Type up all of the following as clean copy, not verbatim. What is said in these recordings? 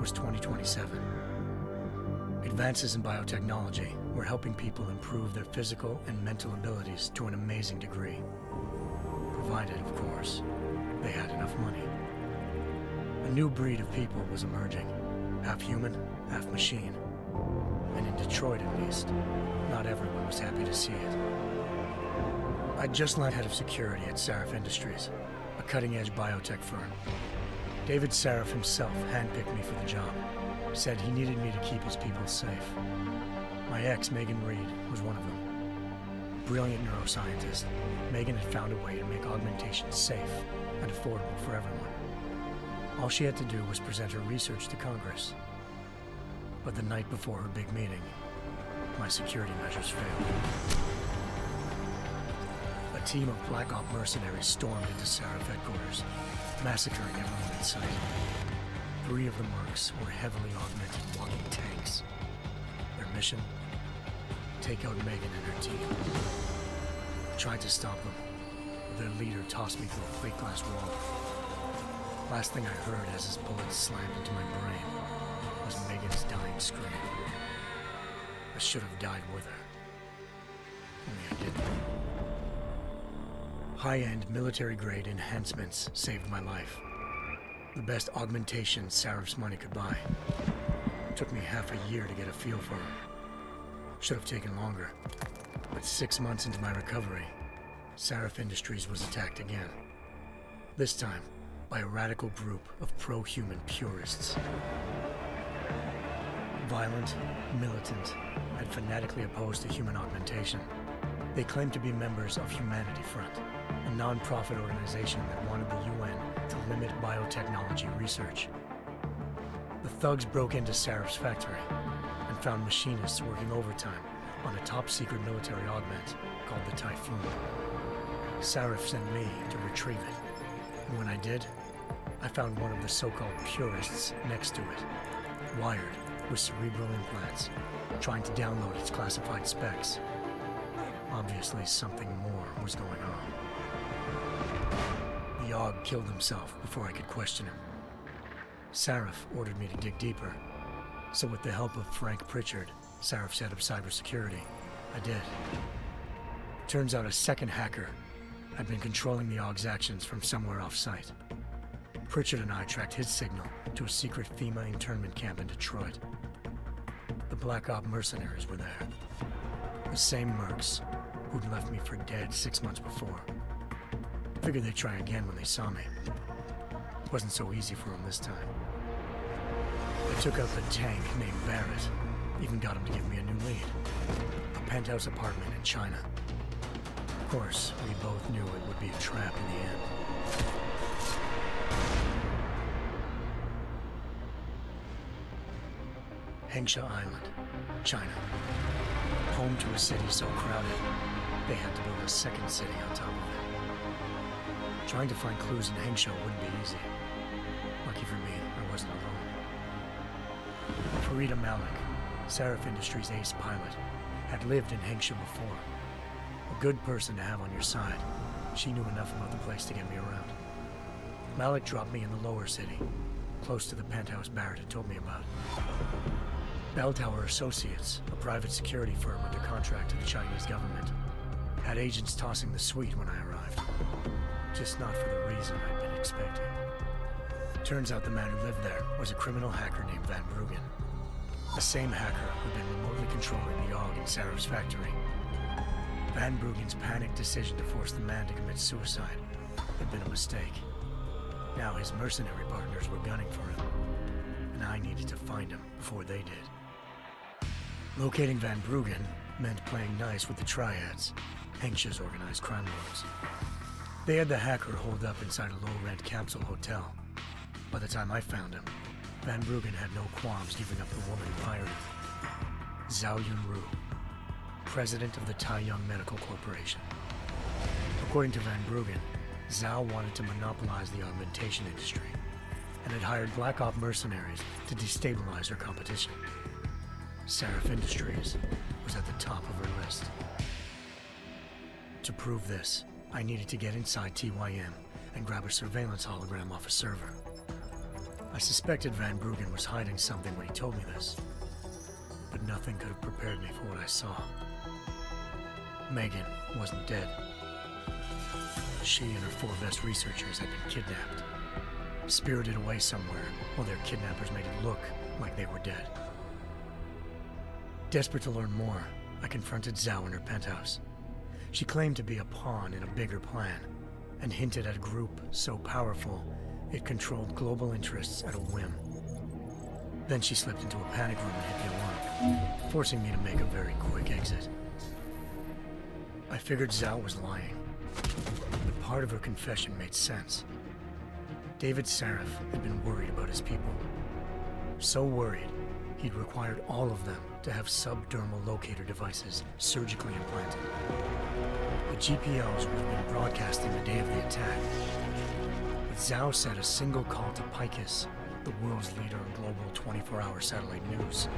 was 2027. Advances in biotechnology were helping people improve their physical and mental abilities to an amazing degree. Provided, of course, they had enough money. A new breed of people was emerging, half human, half machine. And in Detroit, at least, not everyone was happy to see it. I'd just landed head of security at Sarif Industries, a cutting-edge biotech firm. David Sarif himself handpicked me for the job, said he needed me to keep his people safe. My ex, Megan Reed, was one of them. Brilliant neuroscientist, Megan had found a way to make augmentation safe and affordable for everyone. All she had to do was present her research to Congress. But the night before her big meeting, my security measures failed. A team of Black Op mercenaries stormed into Sarif headquarters, massacring everyone in sight. 3 of the mercs were heavily augmented walking tanks. Their mission? Take out Megan and her team. I tried to stop them, but their leader tossed me through a plate glass wall. Last thing I heard as his bullets slammed into my brain was Megan's dying scream. I should have died with her. Only I didn't. High-end military-grade enhancements saved my life. The best augmentation Sarif's money could buy. It took me half a year to get a feel for her. Should have taken longer. But 6 months into my recovery, Sarif Industries was attacked again. This time, by a radical group of pro-human purists. Violent, militant, and fanatically opposed to human augmentation. They claimed to be members of Humanity Front, a non-profit organization that wanted the UN to limit biotechnology research. The thugs broke into Sarif's factory and found machinists working overtime on a top-secret military augment called the Typhoon. Sarif sent me to retrieve it, and when I did, I found one of the so-called purists next to it, wired with cerebral implants, trying to download its classified specs. Obviously, something more was going on. The AUG killed himself before I could question him. Sarif ordered me to dig deeper, so with the help of Frank Pritchard, Sarif's head of cybersecurity, I did. Turns out a second hacker had been controlling the AUG's actions from somewhere off-site. Pritchard and I tracked his signal to a secret FEMA internment camp in Detroit. The Black Op mercenaries were there. The same mercs who'd left me for dead 6 months before. Figured they'd try again when they saw me. Wasn't so easy for them this time. I took out the tank named Barrett, even got him to give me a new lead. A penthouse apartment in China. Of course, we both knew it would be a trap in the end. Hengsha Island, China. Home to a city so crowded, they had to build a second city on top of it. Trying to find clues in Hengsha wouldn't be easy. Lucky for me, I wasn't alone. Farida Malik, Sarif Industries' ace pilot, had lived in Hengsha before. A good person to have on your side. She knew enough about the place to get me around. Malik dropped me in the lower city, close to the penthouse Barrett had told me about. Bell Tower Associates, a private security firm under contract to the Chinese government, had agents tossing the suite when I arrived. Just not for the reason I'd been expecting. Turns out the man who lived there was a criminal hacker named Van Bruggen. The same hacker who'd been remotely controlling the AUG in Sarif's factory. Van Bruggen's panicked decision to force the man to commit suicide had been a mistake. Now his mercenary partners were gunning for him, and I needed to find him before they did. Locating Van Bruggen meant playing nice with the Triads, Hengsha's organized crime lords. They had the hacker holed up inside a low-rent capsule hotel. By the time I found him, Van Bruggen had no qualms giving up the woman who hired him. Zhao Yunru, president of the Taiyang Medical Corporation. According to Van Bruggen, Zhao wanted to monopolize the augmentation industry and had hired Black Op mercenaries to destabilize her competition. Sarif Industries was at the top of her list. To prove this, I needed to get inside TYM and grab a surveillance hologram off a server. I suspected Van Bruggen was hiding something when he told me this, but nothing could have prepared me for what I saw. Megan wasn't dead. She and her 4 best researchers had been kidnapped, spirited away somewhere while their kidnappers made it look like they were dead. Desperate to learn more, I confronted Zhao in her penthouse. She claimed to be a pawn in a bigger plan, and hinted at a group so powerful it controlled global interests at a whim. Then she slipped into a panic room and hit the alarm, forcing me to make a very quick exit. I figured Zhao was lying, but part of her confession made sense. David Sarif had been worried about his people. So worried, he'd required all of them to have subdermal locator devices surgically implanted. The GPOs would have been broadcasting the day of the attack. But Zhao said a single call to Picus, the world's leader in global 24-hour satellite news,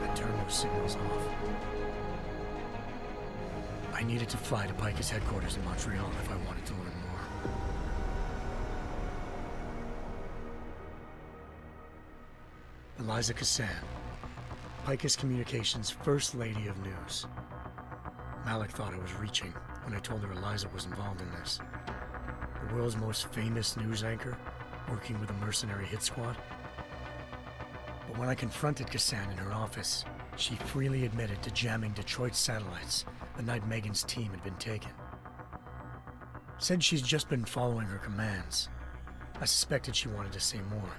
had turned those signals off. I needed to fly to Picus headquarters in Montreal if I wanted to learn more. Eliza Cassan, Picus Communications' First Lady of News. Malik thought I was reaching when I told her Eliza was involved in this. The world's most famous news anchor, working with a mercenary hit squad. But when I confronted Cassan in her office, she freely admitted to jamming Detroit's satellites the night Megan's team had been taken. Said she's just been following her commands. I suspected she wanted to say more.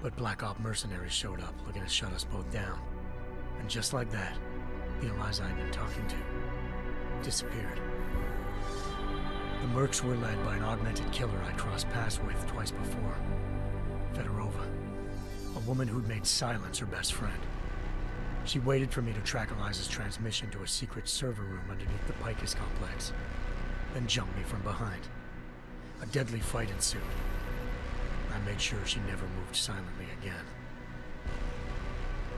But Black Op mercenaries showed up looking to shut us both down. And just like that, the Eliza I'd been talking to disappeared. The Mercs were led by an augmented killer I'd crossed paths with twice before, Fedorova, a woman who'd made silence her best friend. She waited for me to track Eliza's transmission to a secret server room underneath the Picus complex, then jumped me from behind. A deadly fight ensued. I made sure she never moved silently again.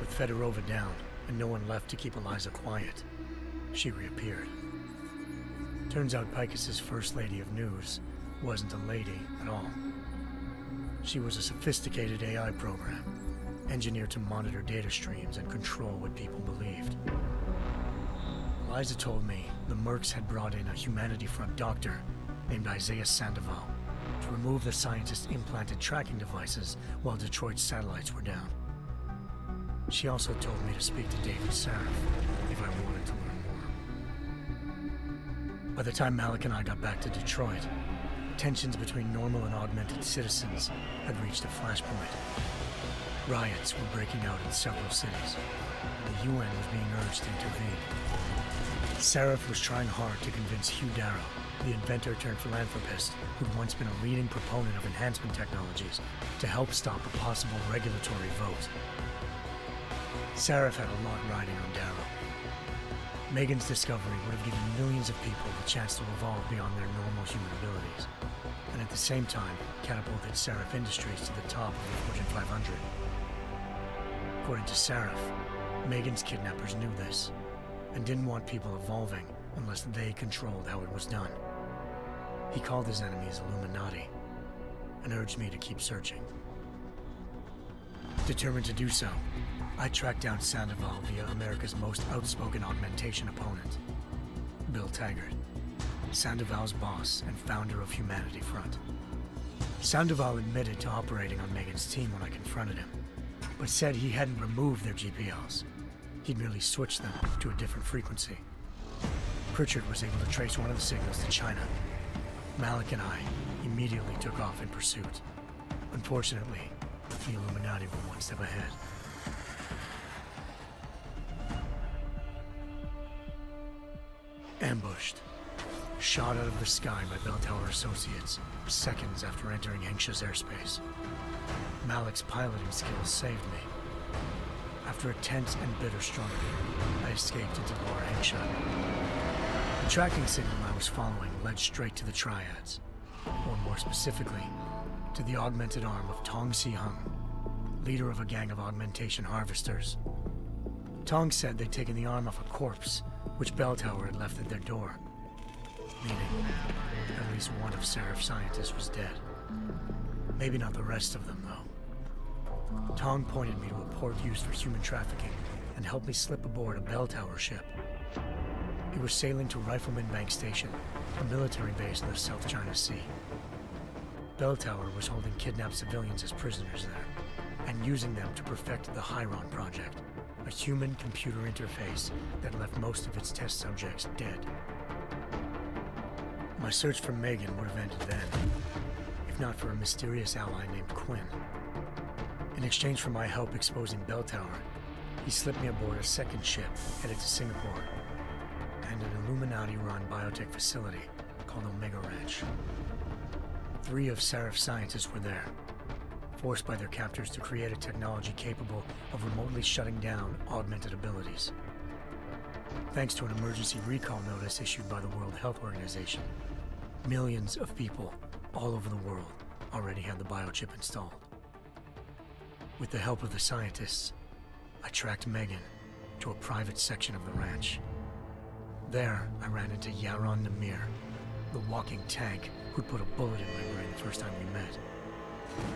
With Fedorova down and no one left to keep Eliza quiet, she reappeared. Turns out Picus's First Lady of News wasn't a lady at all. She was a sophisticated AI program, engineered to monitor data streams and control what people believed. Eliza told me the Mercs had brought in a Humanity Front doctor named Isaiah Sandoval to remove the scientist's implanted tracking devices while Detroit's satellites were down. She also told me to speak to David Sarif if I wanted to learn more. By the time Malik and I got back to Detroit, tensions between normal and augmented citizens had reached a flashpoint. Riots were breaking out in several cities, and the UN was being urged to intervene. Sarif was trying hard to convince Hugh Darrow, the inventor turned philanthropist who'd once been a leading proponent of enhancement technologies, to help stop a possible regulatory vote. Sarif had a lot riding on Darrow. Megan's discovery would have given millions of people the chance to evolve beyond their normal human abilities, and at the same time catapulted Sarif Industries to the top of the Fortune 500. According to Sarif, Megan's kidnappers knew this, and didn't want people evolving unless they controlled how it was done. He called his enemies Illuminati, and urged me to keep searching. Determined to do so, I tracked down Sandoval via America's most outspoken augmentation opponent, Bill Taggart, Sandoval's boss and founder of Humanity Front. Sandoval admitted to operating on Megan's team when I confronted him, but said he hadn't removed their GPLs. He'd merely switched them to a different frequency. Pritchard was able to trace one of the signals to China. Malik and I immediately took off in pursuit. Unfortunately, the Illuminati were one step ahead. Ambushed. Shot out of the sky by Bell Tower Associates, seconds after entering Nixxes airspace. Malik's piloting skills saved me. After a tense and bitter struggle, I escaped into Lower Hengsha. The tracking signal I was following led straight to the Triads, or more specifically, to the augmented arm of Tong Si-hung, leader of a gang of augmentation harvesters. Tong said they'd taken the arm off a corpse, which Bell Tower had left at their door, meaning at least one of Sarif's scientists was dead. Maybe not the rest of them, though. Tong pointed me to a port used for human trafficking and helped me slip aboard a bell tower ship. It was sailing to Rifleman Bank Station, a military base in the South China Sea. Bell Tower was holding kidnapped civilians as prisoners there, and using them to perfect the Hyron Project, a human-computer interface that left most of its test subjects dead. My search for Megan would have ended then, if not for a mysterious ally named Quinn. In exchange for my help exposing Bell Tower, he slipped me aboard a second ship headed to Singapore, and an Illuminati-run biotech facility called Omega Ranch. 3 of Seraph's scientists were there, forced by their captors to create a technology capable of remotely shutting down augmented abilities. Thanks to an emergency recall notice issued by the World Health Organization, millions of people all over the world already had the biochip installed. With the help of the scientists, I tracked Megan to a private section of the ranch. There, I ran into Yaron Namir, the walking tank who'd put a bullet in my brain the first time we met.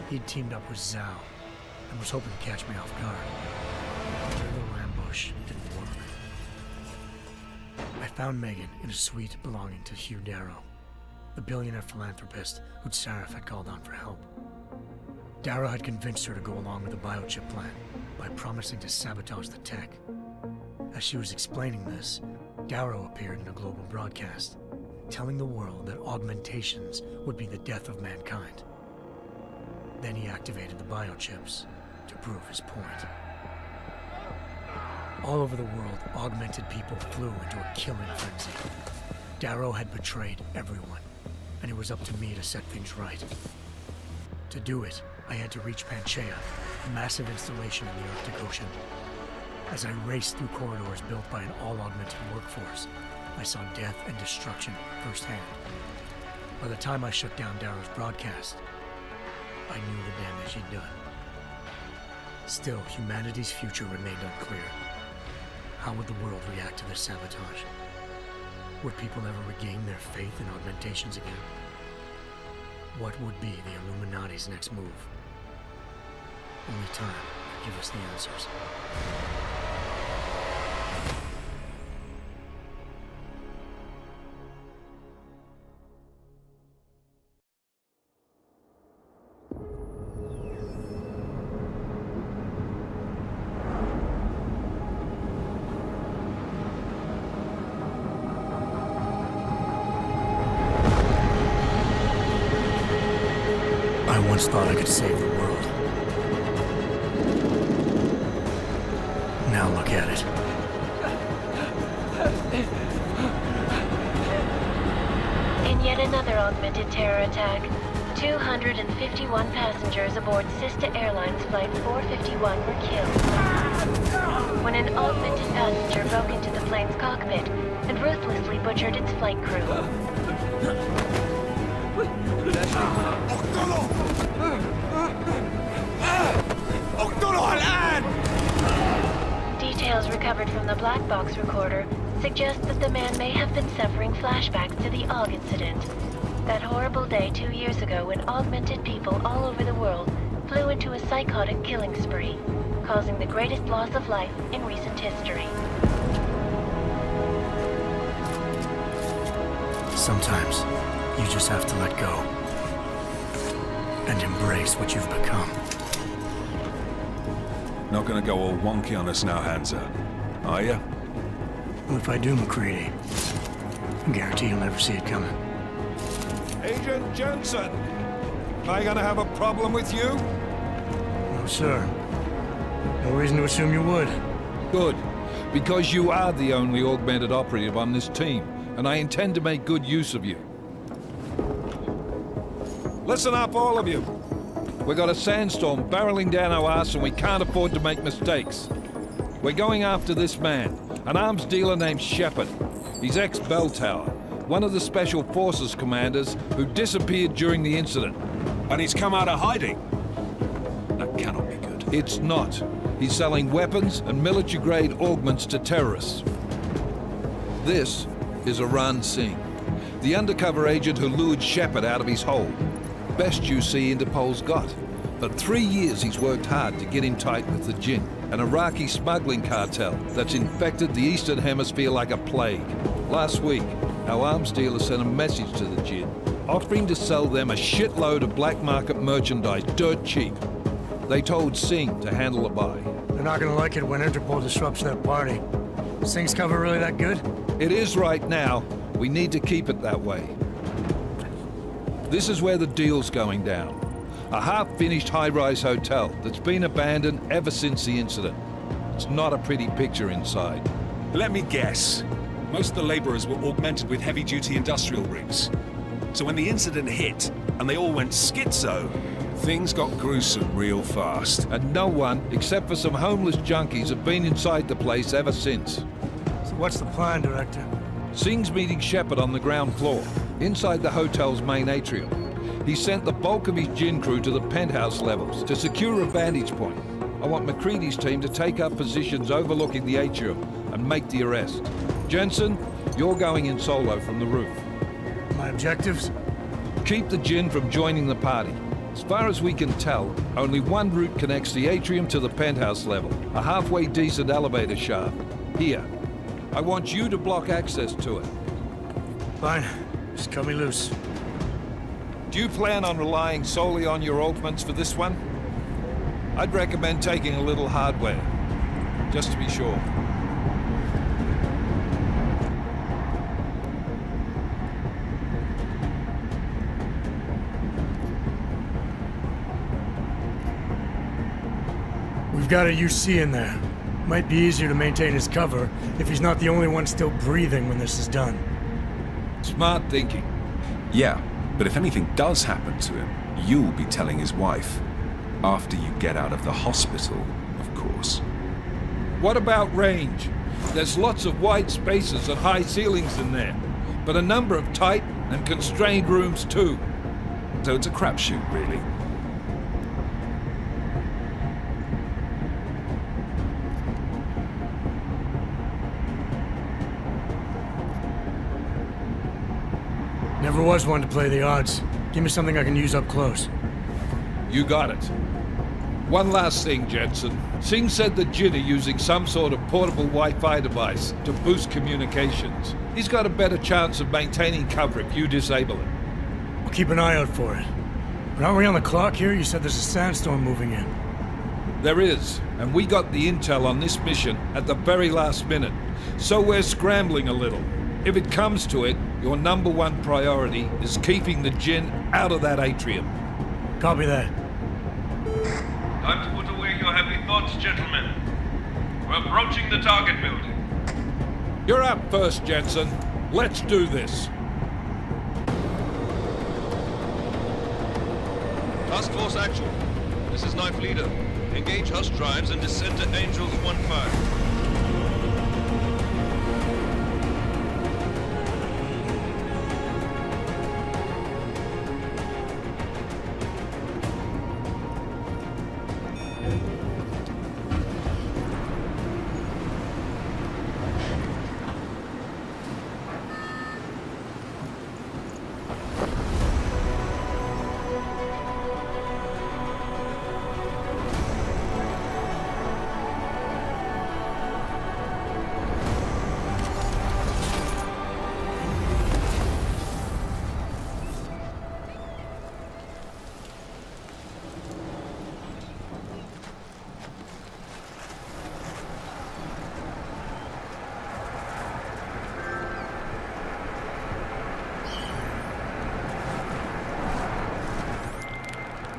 He'd teamed up with Zhao and was hoping to catch me off guard. Their little ambush didn't work. I found Megan in a suite belonging to Hugh Darrow, the billionaire philanthropist who'd Saraf had called on for help. Darrow had convinced her to go along with the biochip plan by promising to sabotage the tech. As she was explaining this, Darrow appeared in a global broadcast, telling the world that augmentations would be the death of mankind. Then he activated the biochips to prove his point. All over the world, augmented people flew into a killing frenzy. Darrow had betrayed everyone, and it was up to me to set things right. To do it, I had to reach Panchaea, a massive installation in the Arctic Ocean. As I raced through corridors built by an all-augmented workforce, I saw death and destruction firsthand. By the time I shut down Darrow's broadcast, I knew the damage he'd done. Still, humanity's future remained unclear. How would the world react to this sabotage? Would people ever regain their faith in augmentations again? What would be the Illuminati's next move? Only time could give us the answers. I once thought I could save the world. Now look at it. In yet another augmented terror attack, 251 passengers aboard Sister Airlines Flight 451 were killed when an augmented passenger broke into the plane's cockpit and ruthlessly butchered its flight crew. Details recovered from the black box recorder suggest that the man may have been suffering flashbacks to the AUG incident. That horrible day 2 years ago when augmented people all over the world flew into a psychotic killing spree, causing the greatest loss of life in recent history. Sometimes, you just have to let go and embrace what you've become. Not gonna go all wonky on us now, Hansa, are ya? Well, if I do, McCready, I guarantee you'll never see it coming. Agent Jensen! Am I gonna have a problem with you? No, sir. No reason to assume you would. Good, because you are the only augmented operative on this team, and I intend to make good use of you. Listen up, all of you. We got a sandstorm barreling down our arse and we can't afford to make mistakes. We're going after this man, an arms dealer named Shepard. He's ex-Bell Tower, one of the Special Forces commanders who disappeared during the incident. And he's come out of hiding. That cannot be good. It's not. He's selling weapons and military-grade augments to terrorists. This is Aran Singh, the undercover agent who lured Shepard out of his hole. Best you see Interpol's got. For 3 years he's worked hard to get in tight with the Jinn, an Iraqi smuggling cartel that's infected the Eastern Hemisphere like a plague. Last week, our arms dealer sent a message to the Jinn, offering to sell them a shitload of black market merchandise dirt cheap. They told Singh to handle the buy. They're not gonna like it when Interpol disrupts their party. Sing's cover really that good? It is right now. We need to keep it that way. This is where the deal's going down. A half-finished high-rise hotel that's been abandoned ever since the incident. It's not a pretty picture inside. Let me guess. Most of the laborers were augmented with heavy-duty industrial rigs. So when the incident hit, and they all went schizo, things got gruesome real fast. And no one, except for some homeless junkies, have been inside the place ever since. So what's the plan, Director? Singh's meeting Shepard on the ground floor, inside the hotel's main atrium. He sent the bulk of his Jinn crew to the penthouse levels to secure a vantage point. I want McCready's team to take up positions overlooking the atrium and make the arrest. Jensen, you're going in solo from the roof. My objectives? Keep the Jinn from joining the party. As far as we can tell, only one route connects the atrium to the penthouse level, a halfway decent elevator shaft. Here. I want you to block access to it. Fine. Just cut me loose. Do you plan on relying solely on your augments for this one? I'd recommend taking a little hardware, just to be sure. We've got a UC in there. Might be easier to maintain his cover if he's not the only one still breathing when this is done. Smart thinking. Yeah, but if anything does happen to him, you'll be telling his wife. After you get out of the hospital, of course. What about range? There's lots of wide spaces and high ceilings in there, but a number of tight and constrained rooms too. So it's a crapshoot, really. Never was one to play the odds. Give me something I can use up close. You got it. One last thing, Jensen. Singh said the Jinn are using some sort of portable Wi-Fi device to boost communications. He's got a better chance of maintaining cover if you disable it. I'll keep an eye out for it. But aren't we on the clock here? You said there's a sandstorm moving in. There is, and we got the intel on this mission at the very last minute. So we're scrambling a little. If it comes to it, your number one priority is keeping the Jinn out of that atrium. Copy that. Time to put away your heavy thoughts, gentlemen. We're approaching the target building. You're up first, Jensen. Let's do this. Task Force Actual. This is Knife Leader. Engage Hush drives and descend to Angels 1-5.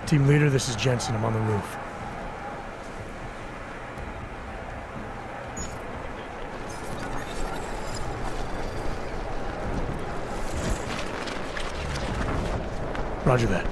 Team leader, this is Jensen. I'm on the roof. Roger that.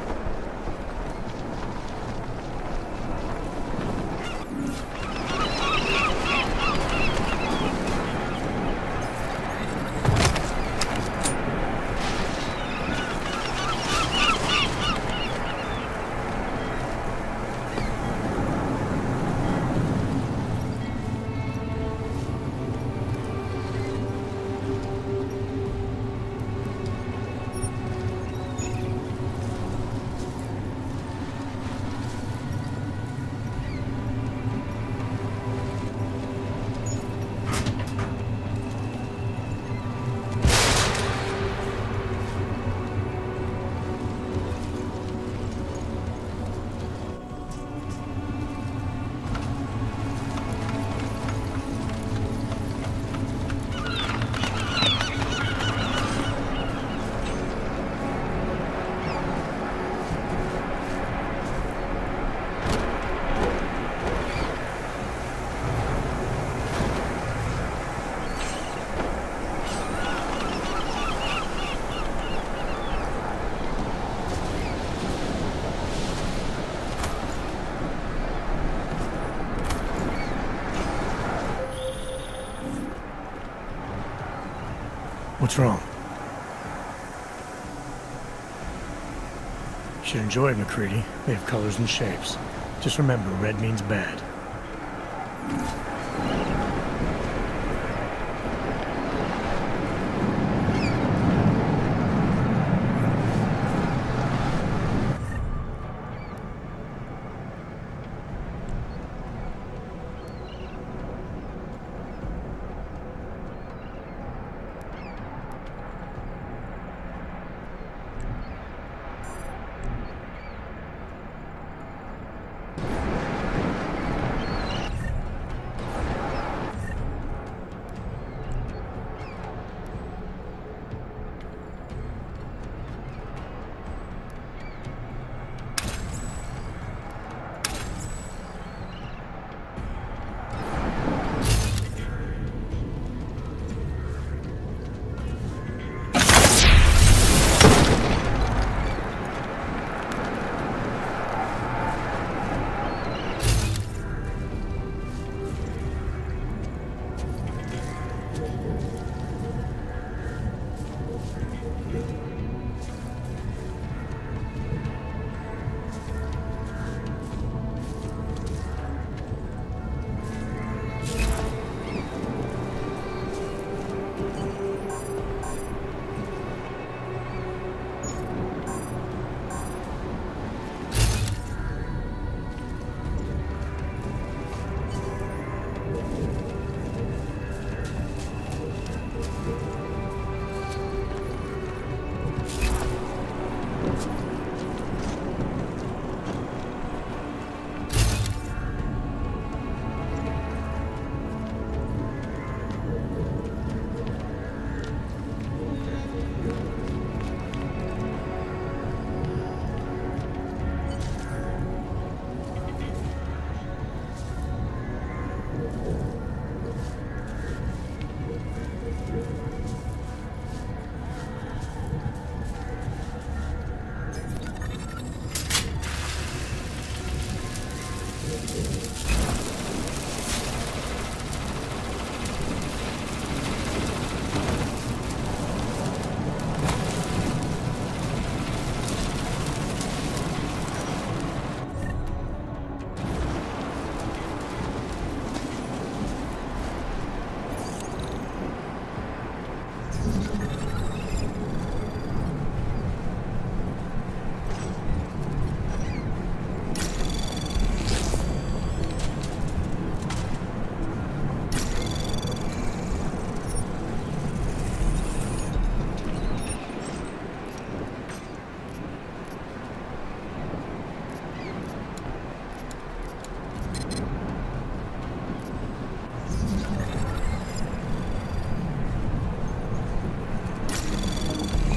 What's wrong? You should enjoy it, McCready. They have colors and shapes. Just remember, red means bad.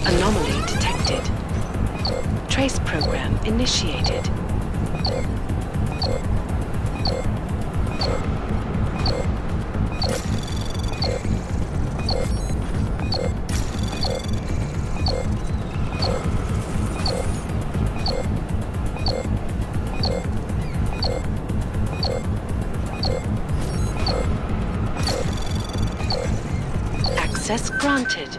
Anomaly detected. Trace program initiated. Access granted.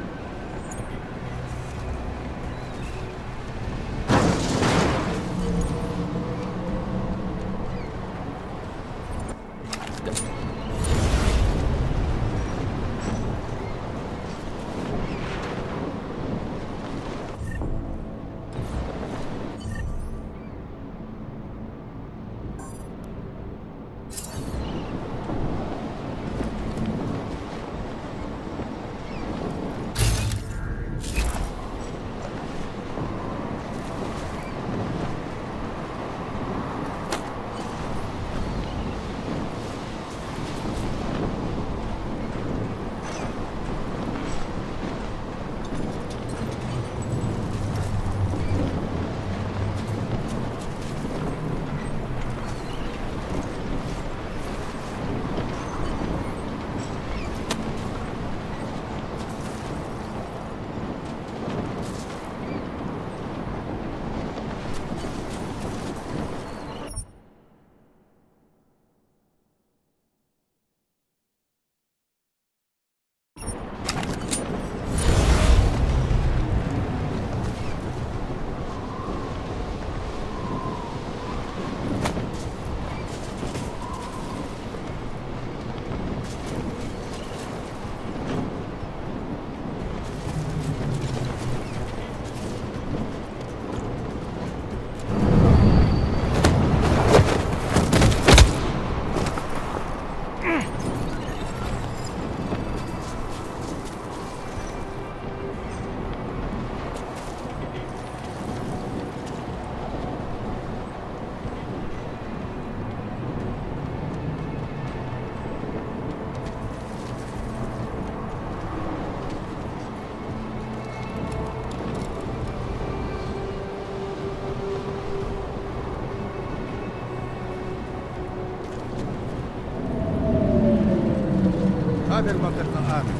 هذه المنطقة آمنة.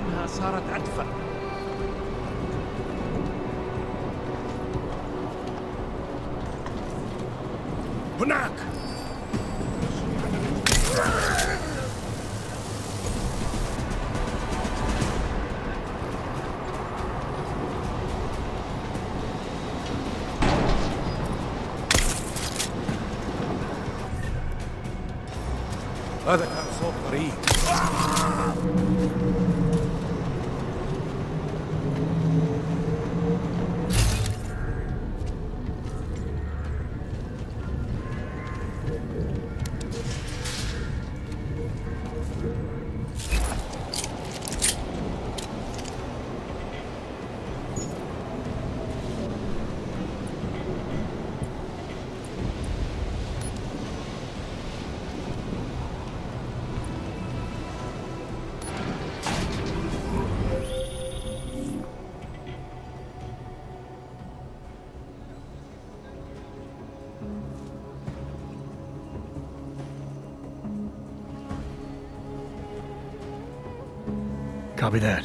إنها صارت أدفأ. هناك. هذا كان صوت غريب. Copy that.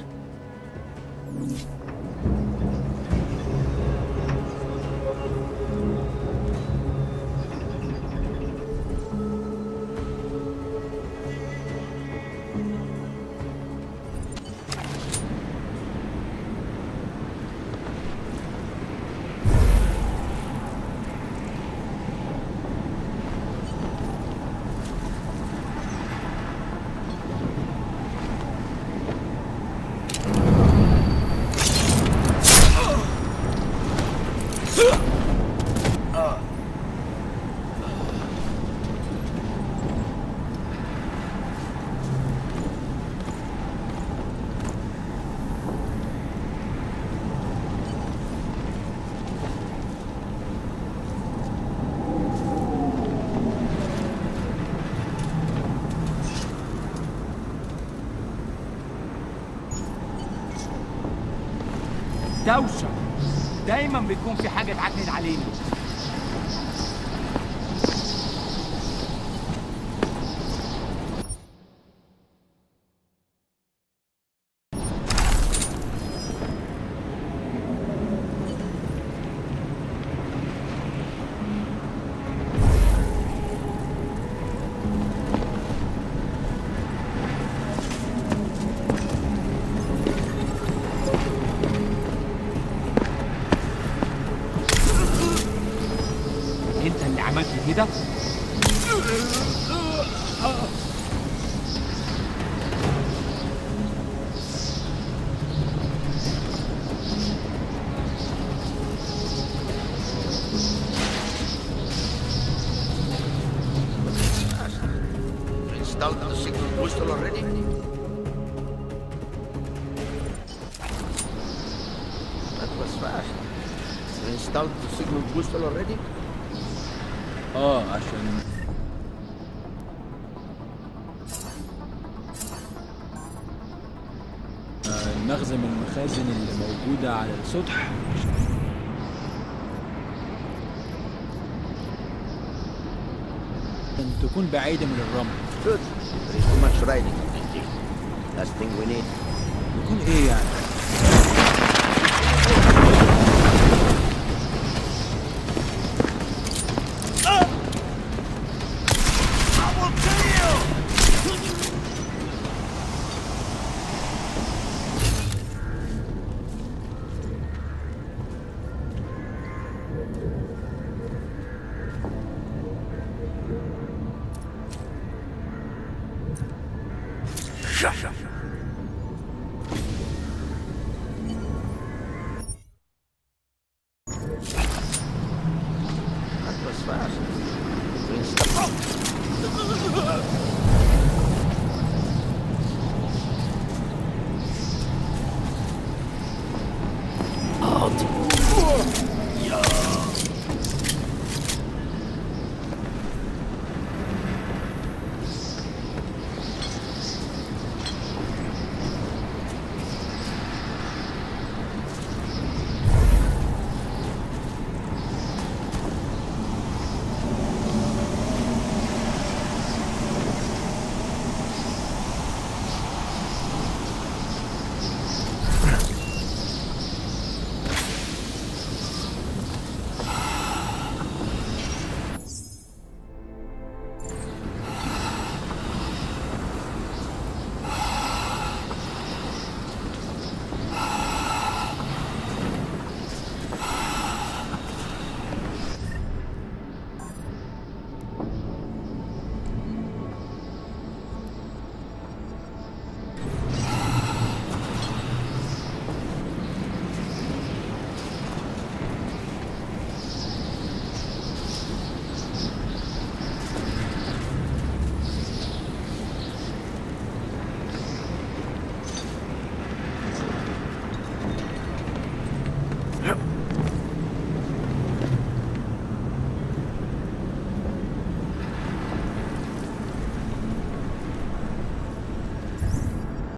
دوشة دايما بيكون في حاجة تعتمد علينا. انت اللي عملت كده؟ Installed the signal booster already? That was fast. You installed the signal booster already? عشان المخزن من المخازن اللي موجودة على السطح عشان تكون بعيدة من الرمل. Good. There is too much riding. Last thing we need. يكون ايه يعني؟